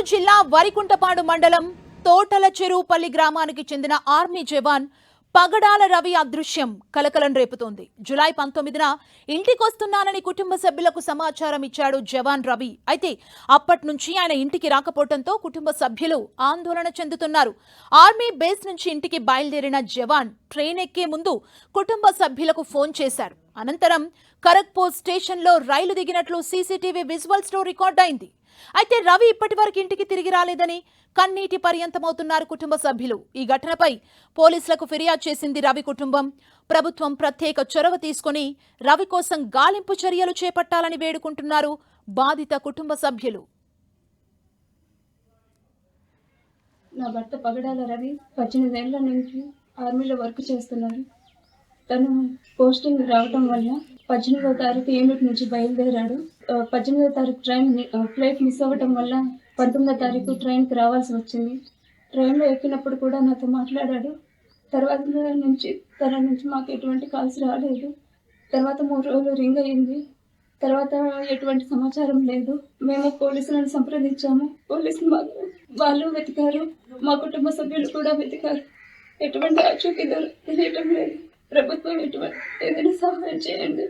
జిల్లా వరికుంటపాడు మండలం తోటల చెరువుపల్లి గ్రామానికి చెందిన ఆర్మీ జవాన్ పగడాల రవి అదృశ్యం కలకలం రేపుతోంది. జూలై 19న ఇంటికొస్తున్నానని కుటుంబ సభ్యులకు సమాచారం ఇచ్చాడు జవాన్ రవి. అయితే అప్పటి నుంచి ఆయన ఇంటికి రాకపోవడంతో కుటుంబ సభ్యులు ఆందోళన చెందుతున్నారు. ఆర్మీ బేస్ నుంచి ఇంటికి బయలుదేరిన జవాన్ ట్రైన్ ఎక్కే ముందు కుటుంబ సభ్యులకు ఫోన్ చేశారు. అనంతరం ఖరగ్పూర్ స్టేషన్లో రైలు దిగినట్లు సీసీటీవీ విజువల్స్ లో రికార్డ్ అయింది. అయితే రవి ఇప్పటి వరకు ఇంటికి తిరిగి రాలేదని కన్నీటి పర్యంతమవుతున్నారు కుటుంబ సభ్యులు. ఈ ఘటనపై పోలీసులకు ఫిర్యాదు చేసింది రవి కుటుంబం. ప్రభుత్వం ప్రత్యేక చొరవ తీసుకుని రవి కోసం గాలింపు చర్యలు చేపట్టాలని వేడుకుంటున్నారు బాధిత కుటుంబ సభ్యులు. నా భర్త పగడాల రవి 18 ఏళ్ల నుంచి ఆర్మీలో వర్క్ చేస్తున్నారు. తను పోస్టింగ్ రావటం వల్ల 18వ తారీఖు యూనిట్ నుంచి బయలుదేరాడు. 18వ తారీఖు ఫ్లైట్ మిస్ అవ్వటం వల్ల 19వ తారీఖు ట్రైన్కి రావాల్సి వచ్చింది. ట్రైన్లో ఎక్కినప్పుడు కూడా నాతో మాట్లాడాడు. తర్వాత తన నుంచి మాకు ఎటువంటి కాల్స్ రాలేదు. తర్వాత 3 రోజులు రింగ్ అయ్యింది. తర్వాత ఎటువంటి సమాచారం లేదు. మేము పోలీసులను సంప్రదించాము. పోలీసులు వాళ్ళు వెతికారు, మా కుటుంబ సభ్యులు కూడా వెతికారు. ఎటువంటి ఆచూకీ తెలియటం లేదు. ప్రభుత్వం ఏదైనా సహాయం చేయండి.